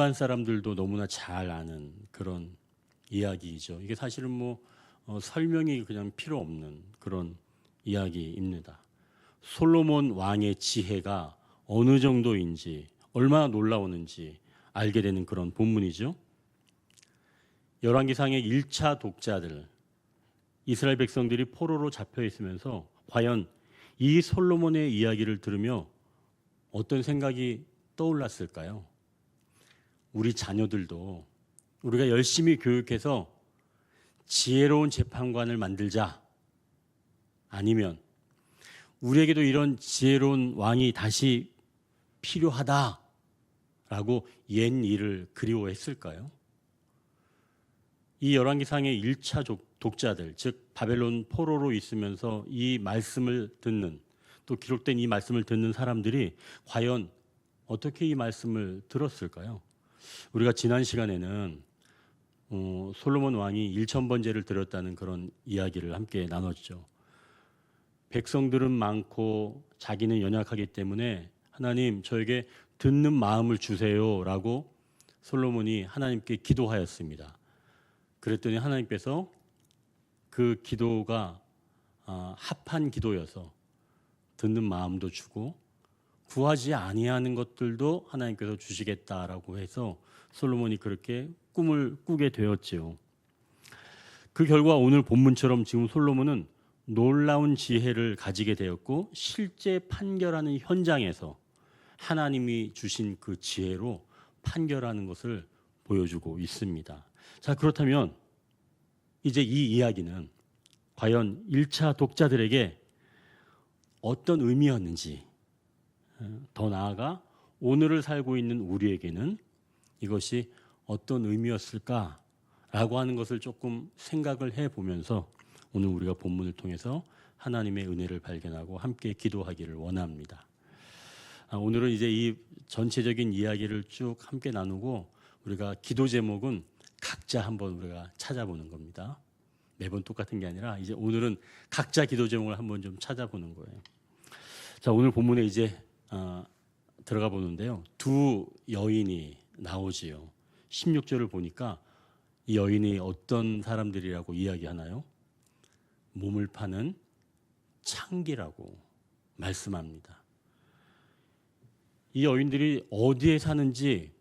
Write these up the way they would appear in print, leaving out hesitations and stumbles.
일반 사람들도 너무나 잘 아는 그런 이야기이죠. 이게 사실은 설명이 그냥 필요 없는 그런 이야기입니다. 솔로몬 왕의 지혜가 어느 정도인지 얼마나 놀라웠는지 알게 되는 그런 본문이죠. 열왕기상의 1차 독자들, 이스라엘 백성들이 포로로 잡혀 있으면서 과연 이 솔로몬의 이야기를 들으며 어떤 생각이 떠올랐을까요? 우리 자녀들도 우리가 열심히 교육해서 지혜로운 재판관을 만들자, 아니면 우리에게도 이런 지혜로운 왕이 다시 필요하다라고 옛 일을 그리워했을까요? 이 열왕기상의 1차 독자들, 즉 바벨론 포로로 있으면서 이 말씀을 듣는, 또 기록된 이 말씀을 듣는 사람들이 과연 어떻게 이 말씀을 들었을까요? 우리가 지난 시간에는 솔로몬 왕이 1,000번제를 드렸다는 그런 이야기를 함께 나눴죠. 백성들은 많고 자기는 연약하기 때문에 하나님 저에게 듣는 마음을 주세요라고 솔로몬이 하나님께 기도하였습니다. 그랬더니 하나님께서 그 기도가 합한 기도여서 듣는 마음도 주고 구하지 아니하는 것들도 하나님께서 주시겠다라고 해서 솔로몬이 그렇게 꿈을 꾸게 되었지요. 그 결과 오늘 본문처럼 지금 솔로몬은 놀라운 지혜를 가지게 되었고 실제 판결하는 현장에서 하나님이 주신 그 지혜로 판결하는 것을 보여주고 있습니다. 자, 그렇다면 이제 이 이야기는 과연 1차 독자들에게 어떤 의미였는지, 더 나아가 오늘을 살고 있는 우리에게는 이것이 어떤 의미였을까라고 하는 것을 조금 생각을 해보면서 오늘 우리가 본문을 통해서 하나님의 은혜를 발견하고 함께 기도하기를 원합니다. 오늘은 이제 이 전체적인 이야기를 쭉 함께 나누고 우리가 기도 제목은 각자 한번 우리가 찾아보는 겁니다. 매번 똑같은 게 아니라 이제 오늘은 각자 기도 제목을 한번 좀 찾아보는 거예요. 자, 오늘 본문에 이제 들어가 보는데요. 두 여인이 나오지요. 16절을 보니까 이 여인이 어떤 사람들이라고 이야기하나요? 몸을 파는 창기라고 말씀합니다. 이 여인들이 어디에 사는지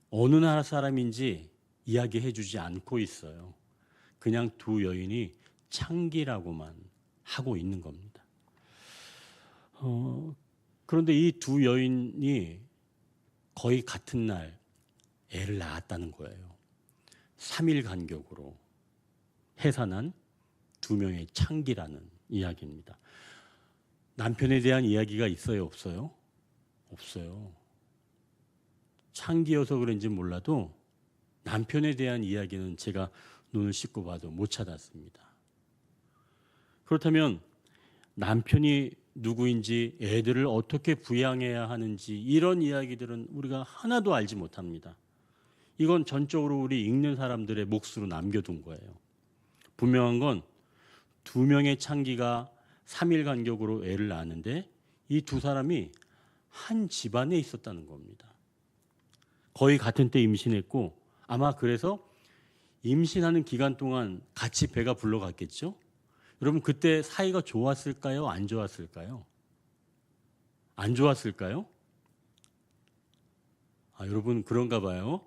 어느 나라 사람인지 이야기해 주지 않고 있어요. 그냥 두 여인이 창기라고만 하고 있는 겁니다. 그런데 이 두 여인이 거의 같은 날 애를 낳았다는 거예요. 3일 간격으로 해산한 두 명의 창기라는 이야기입니다. 남편에 대한 이야기가 있어요, 없어요? 없어요. 창기여서 그런지 몰라도 남편에 대한 이야기는 제가 눈을 씻고 봐도 못 찾았습니다. 그렇다면 남편이 누구인지, 애들을 어떻게 부양해야 하는지 이런 이야기들은 우리가 하나도 알지 못합니다. 이건 전적으로 우리 읽는 사람들의 몫으로 남겨둔 거예요. 분명한 건 두 명의 창기가 3일 간격으로 애를 낳았는데 이 두 사람이 한 집안에 있었다는 겁니다. 거의 같은 때 임신했고 아마 그래서 임신하는 기간 동안 같이 배가 불러갔겠죠? 여러분 그때 사이가 좋았을까요? 안 좋았을까요? 안 좋았을까요? 여러분 그런가 봐요.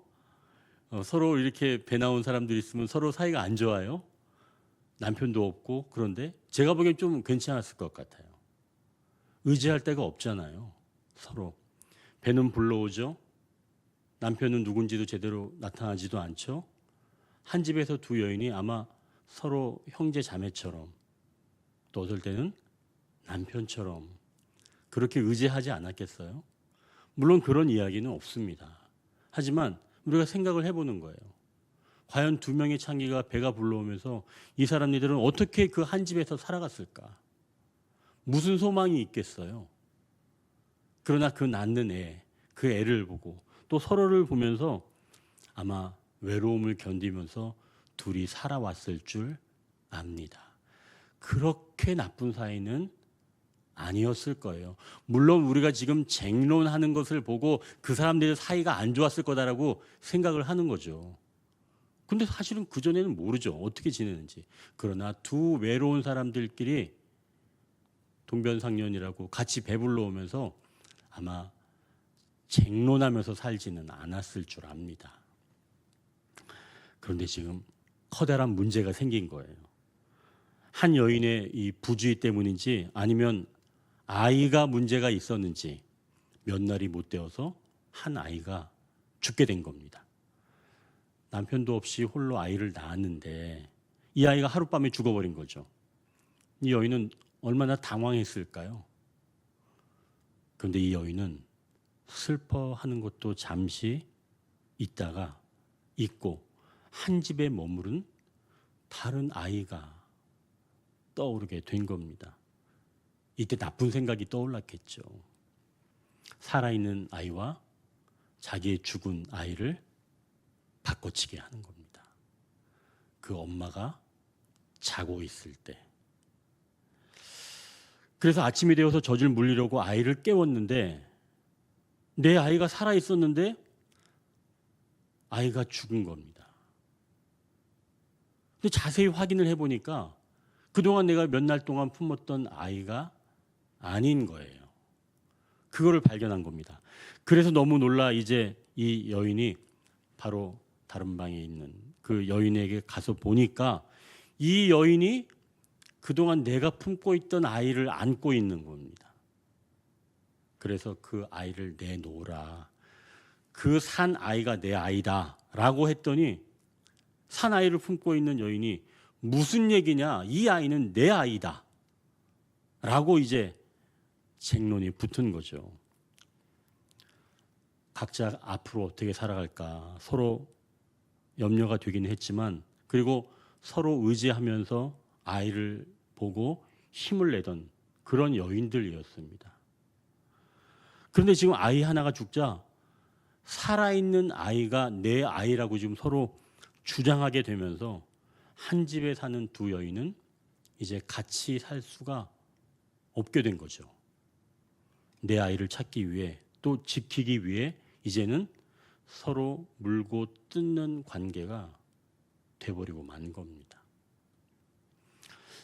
서로 이렇게 배 나온 사람들이 있으면 서로 사이가 안 좋아요. 남편도 없고. 그런데 제가 보기엔 좀 괜찮았을 것 같아요. 의지할 데가 없잖아요. 서로. 배는 불러오죠. 남편은 누군지도 제대로 나타나지도 않죠. 한 집에서 두 여인이 아마 서로 형제 자매처럼, 또 어떨 때는 남편처럼 그렇게 의지하지 않았겠어요? 물론 그런 이야기는 없습니다. 하지만 우리가 생각을 해보는 거예요. 과연 두 명의 창기가 배가 불러오면서 이 사람들은 어떻게 그 한 집에서 살아갔을까? 무슨 소망이 있겠어요? 그러나 그 낳는 애, 그 애를 보고 또 서로를 보면서 아마 외로움을 견디면서 둘이 살아왔을 줄 압니다. 그렇게 나쁜 사이는 아니었을 거예요. 물론 우리가 지금 쟁론하는 것을 보고 그 사람들의 사이가 안 좋았을 거다라고 생각을 하는 거죠. 근데 사실은 그전에는 모르죠. 어떻게 지내는지. 그러나 두 외로운 사람들끼리 동변상련이라고 같이 배불러 오면서 아마 쟁론하면서 살지는 않았을 줄 압니다. 그런데 지금 커다란 문제가 생긴 거예요. 한 여인의 이 부주의 때문인지 아니면 아이가 문제가 있었는지 몇 날이 못 되어서 한 아이가 죽게 된 겁니다. 남편도 없이 홀로 아이를 낳았는데 이 아이가 하룻밤에 죽어버린 거죠. 이 여인은 얼마나 당황했을까요? 그런데 이 여인은 슬퍼하는 것도 잠시 있다가 잊고 한 집에 머무른 다른 아이가 떠오르게 된 겁니다. 이때 나쁜 생각이 떠올랐겠죠. 살아있는 아이와 자기의 죽은 아이를 바꿔치기 하는 겁니다. 그 엄마가 자고 있을 때. 그래서 아침이 되어서 젖을 물리려고 아이를 깨웠는데 내 아이가 살아있었는데 아이가 죽은 겁니다. 근데 자세히 확인을 해보니까 그동안 내가 몇 날 동안 품었던 아이가 아닌 거예요. 그거를 발견한 겁니다. 그래서 너무 놀라 이제 이 여인이 바로 다른 방에 있는 그 여인에게 가서 보니까 이 여인이 그동안 내가 품고 있던 아이를 안고 있는 겁니다. 그래서 그 아이를 내놓으라. 그 산 아이가 내 아이다 라고 했더니 산 아이를 품고 있는 여인이 무슨 얘기냐, 이 아이는 내 아이다 라고 이제 쟁론이 붙은 거죠. 각자 앞으로 어떻게 살아갈까 서로 염려가 되긴 했지만 그리고 서로 의지하면서 아이를 보고 힘을 내던 그런 여인들이었습니다. 그런데 지금 아이 하나가 죽자 살아있는 아이가 내 아이라고 지금 서로 주장하게 되면서 한 집에 사는 두 여인은 이제 같이 살 수가 없게 된 거죠. 내 아이를 찾기 위해 또 지키기 위해 이제는 서로 물고 뜯는 관계가 돼버리고 만 겁니다.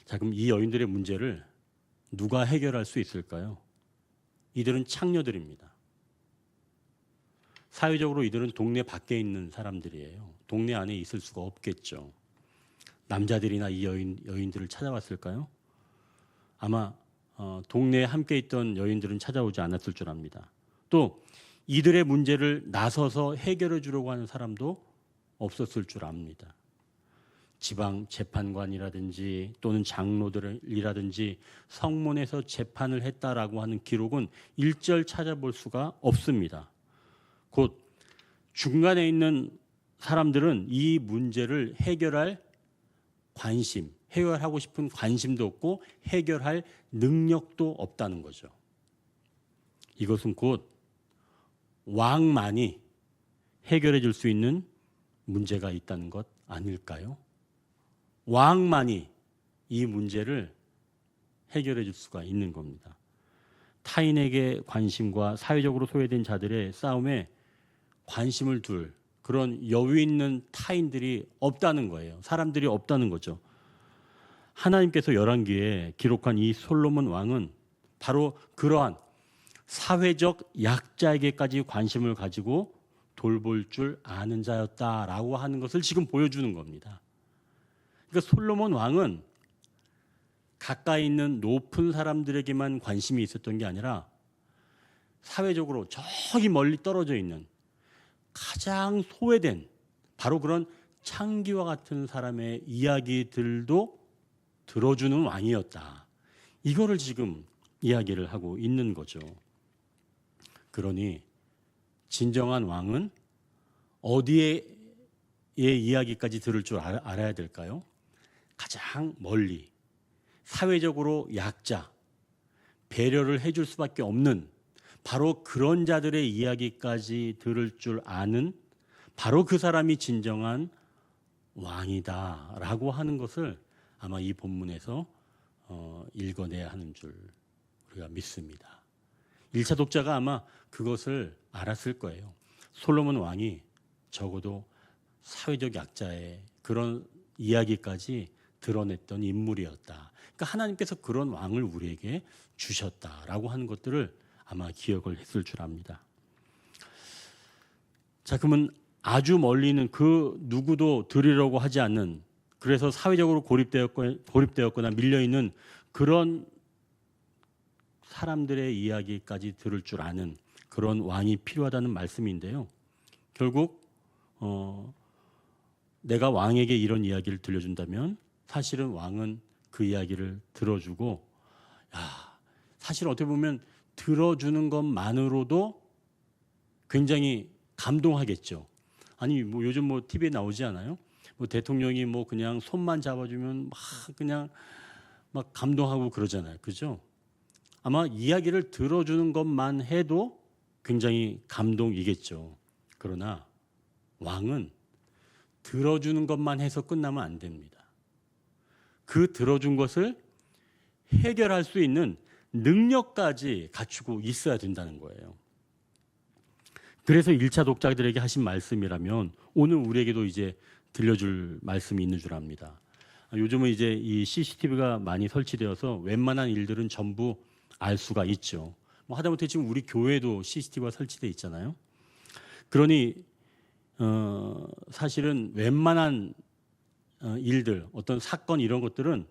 자, 그럼 이 여인들의 문제를 누가 해결할 수 있을까요? 이들은 창녀들입니다. 사회적으로 이들은 동네 밖에 있는 사람들이에요. 동네 안에 있을 수가 없겠죠. 남자들이나 이 여인들을 찾아왔을까요? 아마 동네에 함께 있던 여인들은 찾아오지 않았을 줄 압니다. 또 이들의 문제를 나서서 해결해 주려고 하는 사람도 없었을 줄 압니다. 지방 재판관이라든지 또는 장로들이라든지 성문에서 재판을 했다라고 하는 기록은 일절 찾아볼 수가 없습니다. 곧 중간에 있는 사람들은 이 문제를 해결할 관심, 해결하고 싶은 관심도 없고 해결할 능력도 없다는 거죠. 이것은 곧 왕만이 해결해 줄 수 있는 문제가 있다는 것 아닐까요? 왕만이 이 문제를 해결해 줄 수가 있는 겁니다. 타인에게 관심과 사회적으로 소외된 자들의 싸움에 관심을 둘 그런 여유 있는 타인들이 없다는 거예요. 사람들이 없다는 거죠. 하나님께서 열왕기에 기록한 이 솔로몬 왕은 바로 그러한 사회적 약자에게까지 관심을 가지고 돌볼 줄 아는 자였다라고 하는 것을 지금 보여주는 겁니다. 그러니까 솔로몬 왕은 가까이 있는 높은 사람들에게만 관심이 있었던 게 아니라 사회적으로 저기 멀리 떨어져 있는 가장 소외된 바로 그런 창기와 같은 사람의 이야기들도 들어주는 왕이었다. 이거를 지금 이야기를 하고 있는 거죠. 그러니 진정한 왕은 어디에 이야기까지 들을 줄 알아야 될까요? 가장 멀리 사회적으로 약자, 배려를 해줄 수밖에 없는 바로 그런 자들의 이야기까지 들을 줄 아는 바로 그 사람이 진정한 왕이다라고 하는 것을 아마 이 본문에서 읽어내야 하는 줄 우리가 믿습니다. 1차 독자가 아마 그것을 알았을 거예요. 솔로몬 왕이 적어도 사회적 약자의 그런 이야기까지 드러냈던 인물이었다. 그러니까 하나님께서 그런 왕을 우리에게 주셨다라고 하는 것들을 아마 기억을 했을 줄 압니다. 자, 그러면 아주 멀리는 그 누구도 드리려고 하지 않는, 그래서 사회적으로 고립되었거나 밀려있는 그런 사람들의 이야기까지 들을 줄 아는 그런 왕이 필요하다는 말씀인데요. 결국 내가 왕에게 이런 이야기를 들려준다면 사실은 왕은 그 이야기를 들어주고, 사실 어떻게 보면 들어주는 것만으로도 굉장히 감동하겠죠. 아니 뭐 요즘 뭐 TV에 나오지 않아요? 뭐 대통령이 뭐 그냥 손만 잡아주면 막 그냥 막 감동하고 그러잖아요. 그죠? 아마 이야기를 들어주는 것만 해도 굉장히 감동이겠죠. 그러나 왕은 들어주는 것만 해서 끝나면 안 됩니다. 그 들어준 것을 해결할 수 있는 능력까지 갖추고 있어야 된다는 거예요. 그래서 1차 독자들에게 하신 말씀이라면 오늘 우리에게도 이제 들려줄 말씀이 있는 줄 압니다. 요즘은 이제 이 CCTV가 많이 설치되어서 웬만한 일들은 전부 알 수가 있죠. 뭐 하다못해 지금 우리 교회도 CCTV가 설치되어 있잖아요. 그러니 사실은 웬만한 일들, 어떤 사건 이런 것들은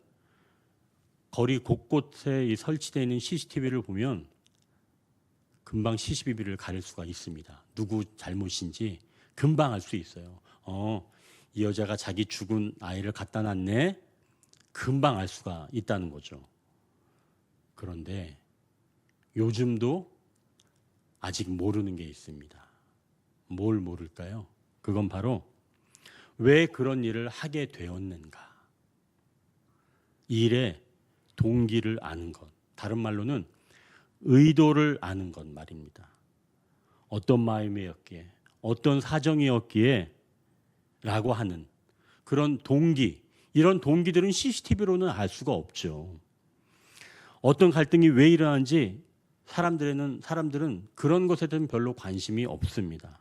거리 곳곳에 설치되어 있는 CCTV를 보면 금방 CCTV를 가릴 수가 있습니다. 누구 잘못인지 금방 알 수 있어요. 이 여자가 자기 죽은 아이를 갖다 놨네. 금방 알 수가 있다는 거죠. 그런데 요즘도 아직 모르는 게 있습니다. 뭘 모를까요? 그건 바로 왜 그런 일을 하게 되었는가. 일의 동기를 아는 것. 다른 말로는 의도를 아는 것 말입니다. 어떤 마음이었기에, 어떤 사정이었기에 라고 하는 그런 동기, 이런 동기들은 CCTV로는 알 수가 없죠. 어떤 갈등이 왜 일어나는지 사람들은 그런 것에 대한 별로 관심이 없습니다.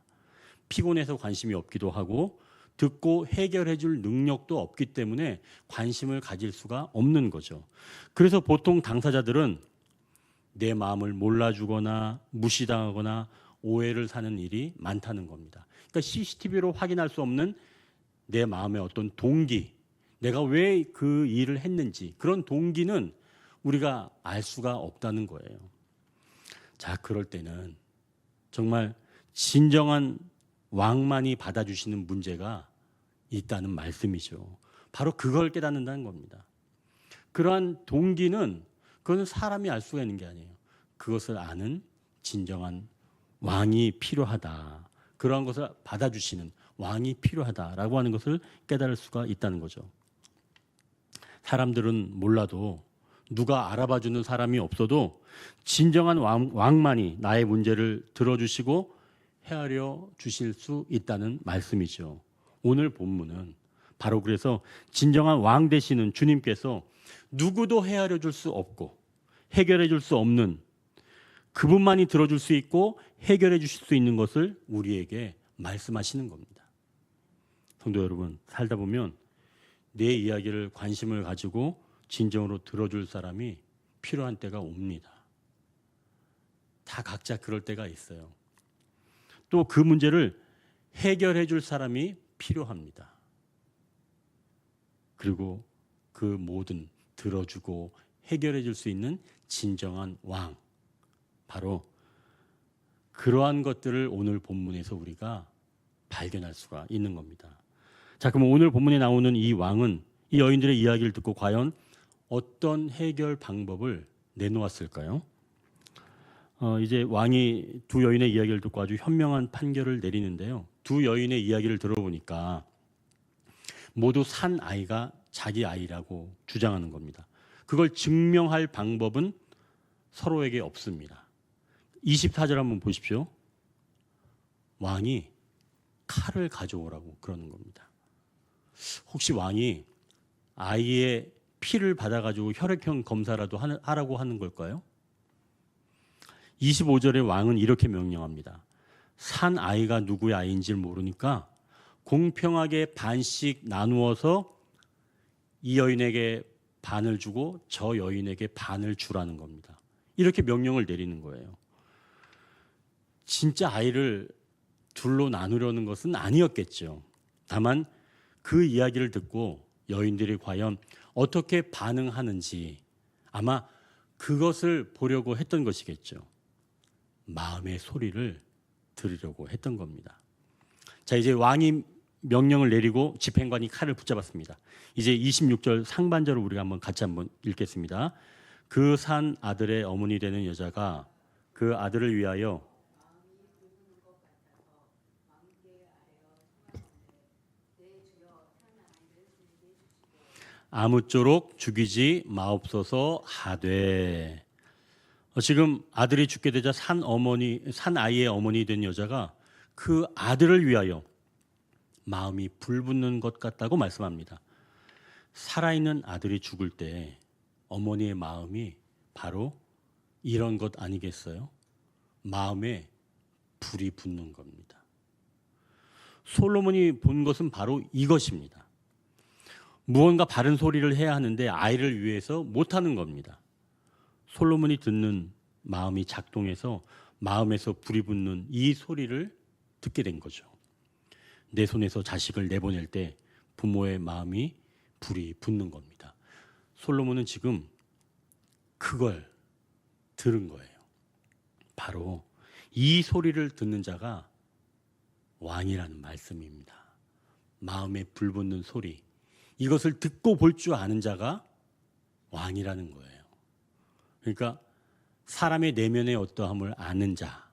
피곤해서 관심이 없기도 하고 듣고 해결해 줄 능력도 없기 때문에 관심을 가질 수가 없는 거죠. 그래서 보통 당사자들은 내 마음을 몰라주거나 무시당하거나 오해를 사는 일이 많다는 겁니다. 그러니까 CCTV로 확인할 수 없는 내 마음의 어떤 동기, 내가 왜 그 일을 했는지 그런 동기는 우리가 알 수가 없다는 거예요. 자, 그럴 때는 정말 진정한 왕만이 받아주시는 문제가 있다는 말씀이죠. 바로 그걸 깨닫는다는 겁니다. 그러한 동기는 그건 사람이 알 수가 있는 게 아니에요. 그것을 아는 진정한 왕이 필요하다. 그러한 것을 받아주시는 왕이 필요하다라고 하는 것을 깨달을 수가 있다는 거죠. 사람들은 몰라도 누가 알아봐주는 사람이 없어도 진정한 왕만이 나의 문제를 들어주시고 헤아려 주실 수 있다는 말씀이죠. 오늘 본문은 바로 그래서 진정한 왕 되시는 주님께서 누구도 헤아려 줄 수 없고 해결해 줄 수 없는 그분만이 들어줄 수 있고 해결해 주실 수 있는 것을 우리에게 말씀하시는 겁니다. 성도 여러분, 살다 보면 내 이야기를 관심을 가지고 진정으로 들어줄 사람이 필요한 때가 옵니다. 다 각자 그럴 때가 있어요. 또 그 문제를 해결해 줄 사람이 필요합니다. 그리고 그 모든 들어주고 해결해 줄 수 있는 진정한 왕, 바로 그러한 것들을 오늘 본문에서 우리가 발견할 수가 있는 겁니다. 자, 그럼 오늘 본문에 나오는 이 왕은 이 여인들의 이야기를 듣고 과연 어떤 해결 방법을 내놓았을까요? 이제 왕이 두 여인의 이야기를 듣고 아주 현명한 판결을 내리는데요. 두 여인의 이야기를 들어보니까 모두 산 아이가 자기 아이라고 주장하는 겁니다. 그걸 증명할 방법은 서로에게 없습니다. 24절 한번 보십시오. 왕이 칼을 가져오라고 그러는 겁니다. 혹시 왕이 아이의 피를 받아가지고 혈액형 검사라도 하라고 하는 걸까요? 25절의 왕은 이렇게 명령합니다. 산 아이가 누구의 아이인지 모르니까 공평하게 반씩 나누어서 이 여인에게 반을 주고 저 여인에게 반을 주라는 겁니다. 이렇게 명령을 내리는 거예요. 진짜 아이를 둘로 나누려는 것은 아니었겠죠. 다만 그 이야기를 듣고 여인들이 과연 어떻게 반응하는지 아마 그것을 보려고 했던 것이겠죠. 마음의 소리를 들으려고 했던 겁니다. 자, 이제 왕이 명령을 내리고 집행관이 칼을 붙잡았습니다. 이제 26절 상반절을 우리가 같이 한번 읽겠습니다. 그 산 아들의 어머니 되는 여자가 그 아들을 위하여 아무쪼록 죽이지 마옵소서 하되. 지금 아들이 죽게 되자 산 아이의 어머니 된 여자가 그 아들을 위하여 마음이 불붙는 것 같다고 말씀합니다. 살아있는 아들이 죽을 때 어머니의 마음이 바로 이런 것 아니겠어요? 마음에 불이 붙는 겁니다. 솔로몬이 본 것은 바로 이것입니다. 무언가 바른 소리를 해야 하는데 아이를 위해서 못하는 겁니다. 솔로몬이 듣는 마음이 작동해서 마음에서 불이 붙는 이 소리를 듣게 된 거죠. 내 손에서 자식을 내보낼 때 부모의 마음이 불이 붙는 겁니다. 솔로몬은 지금 그걸 들은 거예요. 바로 이 소리를 듣는 자가 왕이라는 말씀입니다. 마음에 불 붙는 소리, 이것을 듣고 볼 줄 아는 자가 왕이라는 거예요. 그러니까 사람의 내면의 어떠함을 아는 자,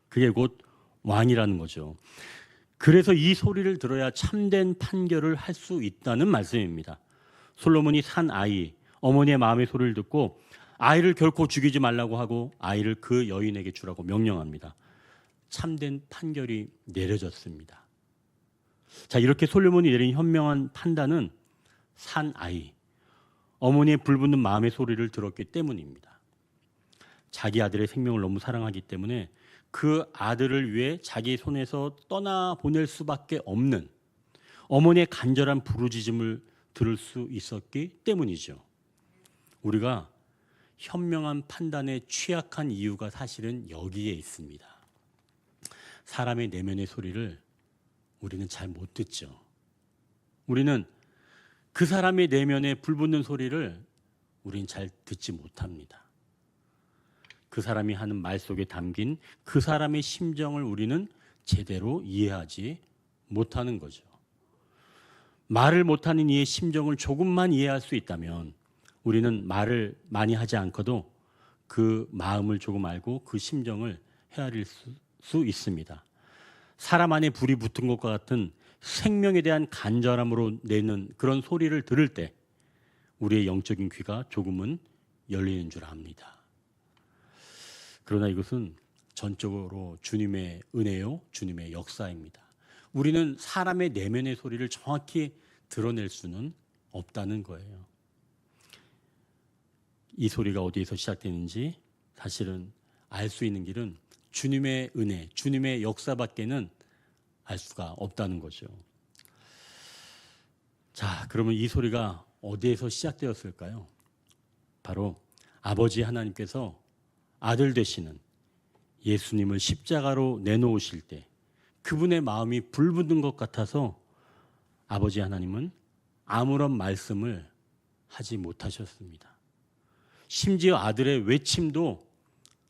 그게 곧 왕이라는 거죠. 그래서 이 소리를 들어야 참된 판결을 할 수 있다는 말씀입니다. 솔로몬이 산 아이, 어머니의 마음의 소리를 듣고 아이를 결코 죽이지 말라고 하고 아이를 그 여인에게 주라고 명령합니다. 참된 판결이 내려졌습니다. 자, 이렇게 솔로몬이 내린 현명한 판단은 산 아이, 어머니의 불붙는 마음의 소리를 들었기 때문입니다. 자기 아들의 생명을 너무 사랑하기 때문에 그 아들을 위해 자기 손에서 떠나보낼 수밖에 없는 어머니의 간절한 부르짖음을 들을 수 있었기 때문이죠. 우리가 현명한 판단에 취약한 이유가 사실은 여기에 있습니다. 사람의 내면의 소리를 우리는 잘 못 듣죠. 우리는 그 사람의 내면에 불붙는 소리를 우리는 잘 듣지 못합니다. 그 사람이 하는 말 속에 담긴 그 사람의 심정을 우리는 제대로 이해하지 못하는 거죠. 말을 못하는 이의 심정을 조금만 이해할 수 있다면 우리는 말을 많이 하지 않고도 그 마음을 조금 알고 그 심정을 헤아릴 수 있습니다. 사람 안에 불이 붙은 것과 같은 생명에 대한 간절함으로 내는 그런 소리를 들을 때 우리의 영적인 귀가 조금은 열리는 줄 압니다. 그러나 이것은 전적으로 주님의 은혜요, 주님의 역사입니다. 우리는 사람의 내면의 소리를 정확히 드러낼 수는 없다는 거예요. 이 소리가 어디에서 시작되는지 사실은 알 수 있는 길은 주님의 은혜, 주님의 역사밖에는 알 수가 없다는 거죠. 자, 그러면 이 소리가 어디에서 시작되었을까요? 바로 아버지 하나님께서 아들 되시는 예수님을 십자가로 내놓으실 때 그분의 마음이 불붙는 것 같아서 아버지 하나님은 아무런 말씀을 하지 못하셨습니다. 심지어 아들의 외침도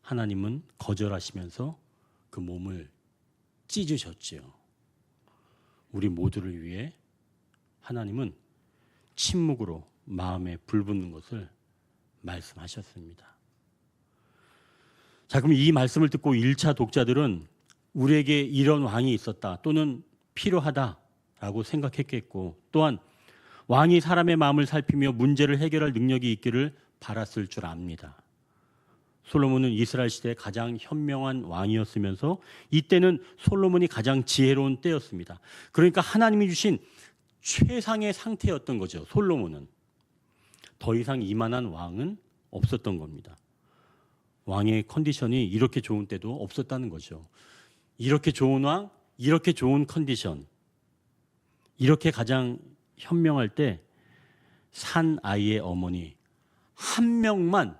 하나님은 거절하시면서 그 몸을 찢으셨지요. 우리 모두를 위해 하나님은 침묵으로 마음에 불붙는 것을 말씀하셨습니다. 자, 그럼 이 말씀을 듣고 1차 독자들은 우리에게 이런 왕이 있었다 또는 필요하다라고 생각했겠고, 또한 왕이 사람의 마음을 살피며 문제를 해결할 능력이 있기를 바랐을 줄 압니다. 솔로몬은 이스라엘 시대의 가장 현명한 왕이었으면서 이때는 솔로몬이 가장 지혜로운 때였습니다. 그러니까 하나님이 주신 최상의 상태였던 거죠. 솔로몬은 더 이상 이만한 왕은 없었던 겁니다. 왕의 컨디션이 이렇게 좋은 때도 없었다는 거죠. 이렇게 좋은 왕, 이렇게 좋은 컨디션, 이렇게 가장 현명할 때 산 아이의 어머니 한 명만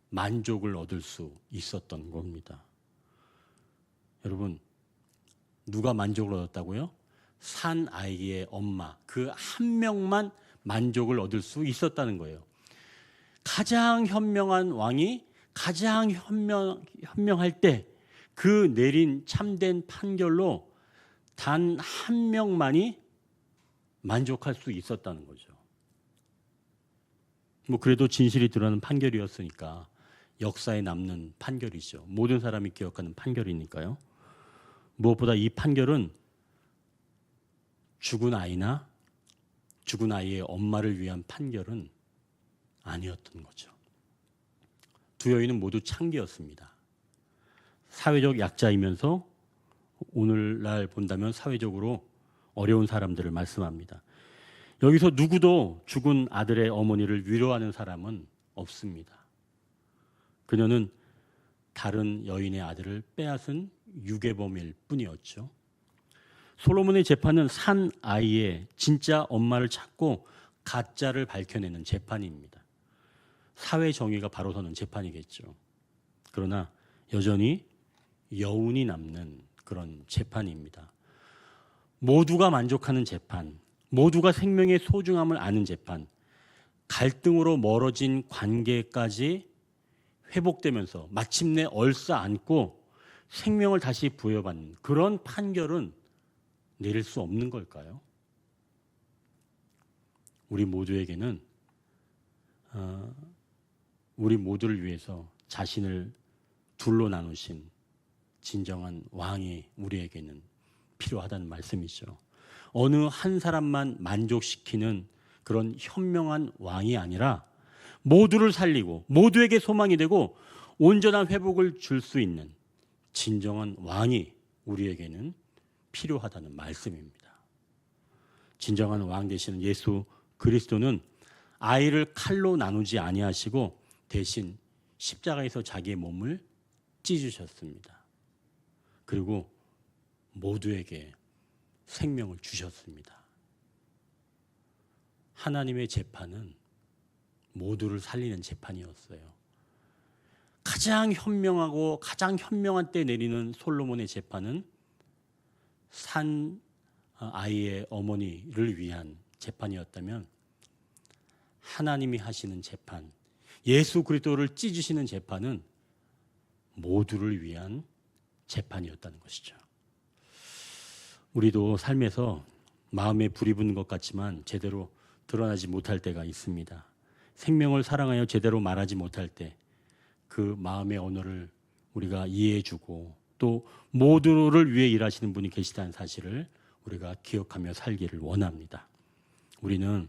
만족을 얻을 수 있었던 겁니다. 여러분, 누가 만족을 얻었다고요? 산 아이의 엄마, 그 한 명만 만족을 얻을 수 있었다는 거예요. 가장 현명한 왕이 가장 현명할 때 그 내린 참된 판결로 단 한 명만이 만족할 수 있었다는 거죠. 뭐 그래도 진실이 드러나는 판결이었으니까 역사에 남는 판결이죠. 모든 사람이 기억하는 판결이니까요. 무엇보다 이 판결은 죽은 아이나 죽은 아이의 엄마를 위한 판결은 아니었던 거죠. 두 여인은 모두 창기였습니다. 사회적 약자이면서 오늘날 본다면 사회적으로 어려운 사람들을 말씀합니다. 여기서 누구도 죽은 아들의 어머니를 위로하는 사람은 없습니다. 그녀는 다른 여인의 아들을 빼앗은 유괴범일 뿐이었죠. 솔로몬의 재판은 산 아이의 진짜 엄마를 찾고 가짜를 밝혀내는 재판입니다. 사회 정의가 바로 서는 재판이겠죠. 그러나 여전히 여운이 남는 그런 재판입니다. 모두가 만족하는 재판, 모두가 생명의 소중함을 아는 재판, 갈등으로 멀어진 관계까지 회복되면서 마침내 얼싸안고 생명을 다시 부여받는 그런 판결은 내릴 수 없는 걸까요? 우리 모두에게는 우리 모두를 위해서 자신을 둘로 나누신 진정한 왕이 우리에게는 필요하다는 말씀이죠. 어느 한 사람만 만족시키는 그런 현명한 왕이 아니라 모두를 살리고 모두에게 소망이 되고 온전한 회복을 줄 수 있는 진정한 왕이 우리에게는 필요하다는 말씀입니다. 진정한 왕 되시는 예수 그리스도는 아이를 칼로 나누지 아니하시고 대신 십자가에서 자기의 몸을 찢으셨습니다. 그리고 모두에게 생명을 주셨습니다. 하나님의 재판은 모두를 살리는 재판이었어요. 가장 현명하고 가장 현명한 때 내리는 솔로몬의 재판은 산 아이의 어머니를 위한 재판이었다면 하나님이 하시는 재판, 예수 그리스도를 찢으시는 재판은 모두를 위한 재판이었다는 것이죠. 우리도 삶에서 마음에 불이 붙는 것 같지만 제대로 드러나지 못할 때가 있습니다. 생명을 사랑하여 제대로 말하지 못할 때 그 마음의 언어를 우리가 이해해주고 또 모두를 위해 일하시는 분이 계시다는 사실을 우리가 기억하며 살기를 원합니다. 우리는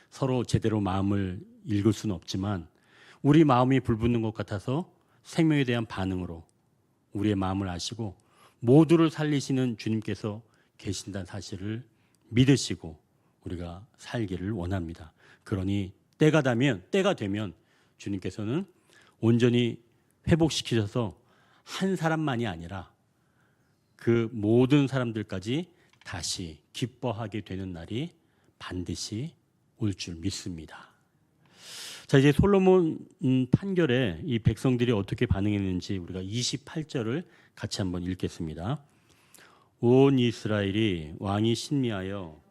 서로 제대로 마음을 읽을 수는 없지만 우리 마음이 불붙는 것 같아서 생명에 대한 반응으로 우리의 마음을 아시고 모두를 살리시는 주님께서 계신다는 사실을 믿으시고 우리가 살기를 원합니다. 그러니 때가 되면 주님께서는 온전히 회복시키셔서 한 사람만이 아니라 그 모든 사람들까지 다시 기뻐하게 되는 날이 반드시 올 줄 믿습니다. 자, 이제 솔로몬 판결에 이 백성들이 어떻게 반응했는지 우리가 28절을 같이 한번 읽겠습니다. 온 이스라엘이 왕이 신미하여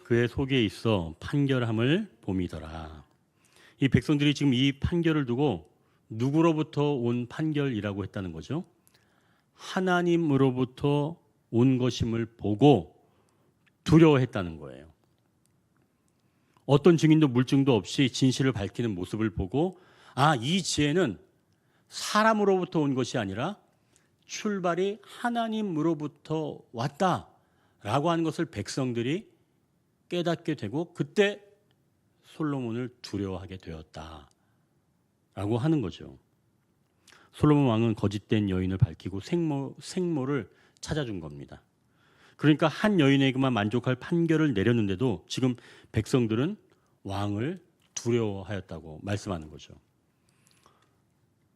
그의 속에 있어 판결함을 봄이더라. 이 백성들이 지금 이 판결을 두고 누구로부터 온 판결이라고 했다는 거죠? 하나님으로부터 온 것임을 보고 두려워했다는 거예요. 어떤 증인도 물증도 없이 진실을 밝히는 모습을 보고 이 지혜는 사람으로부터 온 것이 아니라 출발이 하나님으로부터 왔다라고 하는 것을 백성들이 깨닫게 되고 그때 솔로몬을 두려워하게 되었다라고 하는 거죠. 솔로몬 왕은 거짓된 여인을 밝히고 생모를 찾아준 겁니다. 그러니까 한 여인에게만 만족할 판결을 내렸는데도 지금 백성들은 왕을 두려워하였다고 말씀하는 거죠.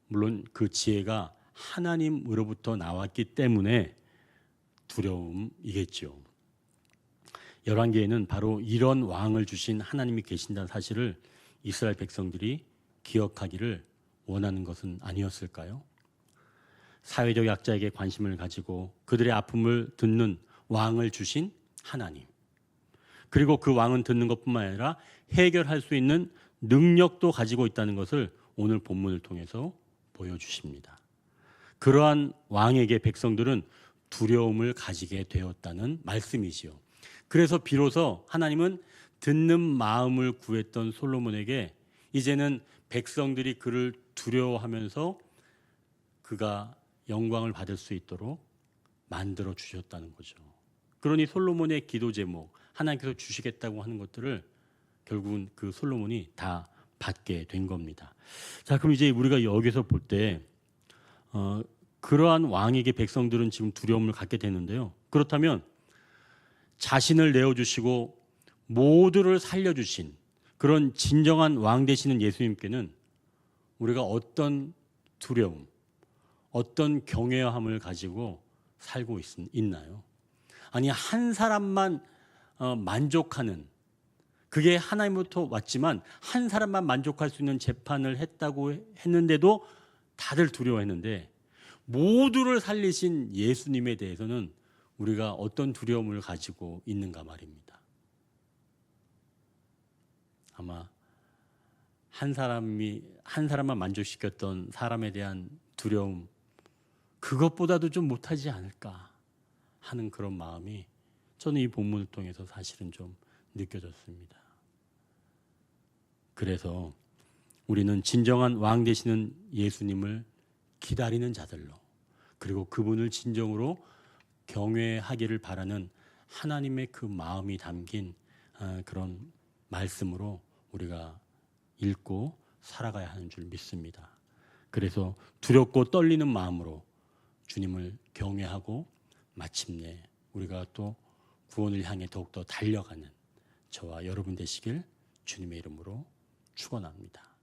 물론 그 지혜가 하나님으로부터 나왔기 때문에 두려움이겠죠. 열왕기에는 바로 이런 왕을 주신 하나님이 계신다는 사실을 이스라엘 백성들이 기억하기를 원하는 것은 아니었을까요? 사회적 약자에게 관심을 가지고 그들의 아픔을 듣는 왕을 주신 하나님, 그리고 그 왕은 듣는 것뿐만 아니라 해결할 수 있는 능력도 가지고 있다는 것을 오늘 본문을 통해서 보여주십니다. 그러한 왕에게 백성들은 두려움을 가지게 되었다는 말씀이지요. 그래서 비로소 하나님은 듣는 마음을 구했던 솔로몬에게 이제는 백성들이 그를 두려워하면서 그가 영광을 받을 수 있도록 만들어 주셨다는 거죠. 그러니 솔로몬의 기도 제목, 하나님께서 주시겠다고 하는 것들을 결국은 그 솔로몬이 다 받게 된 겁니다. 자, 그럼 이제 우리가 여기서 볼 때 그러한 왕에게 백성들은 지금 두려움을 갖게 되는데요. 그렇다면 자신을 내어주시고 모두를 살려주신 그런 진정한 왕 되시는 예수님께는 우리가 어떤 두려움, 어떤 경외함을 가지고 살고 있나요? 아니, 한 사람만 만족하는, 그게 하나님부터 왔지만 한 사람만 만족할 수 있는 재판을 했다고 했는데도 다들 두려워했는데, 모두를 살리신 예수님에 대해서는 우리가 어떤 두려움을 가지고 있는가 말입니다. 아마 한 사람만 만족시켰던 사람에 대한 두려움, 그것보다도 좀 못하지 않을까 하는 그런 마음이 저는 이 본문을 통해서 사실은 좀 느껴졌습니다. 그래서 우리는 진정한 왕 되시는 예수님을 기다리는 자들로, 그리고 그분을 진정으로 경외하기를 바라는 하나님의 그 마음이 담긴 그런 말씀으로 우리가 읽고 살아가야 하는 줄 믿습니다. 그래서 두렵고 떨리는 마음으로 주님을 경외하고 마침내 우리가 또 구원을 향해 더욱더 달려가는 저와 여러분 되시길 주님의 이름으로 축원합니다.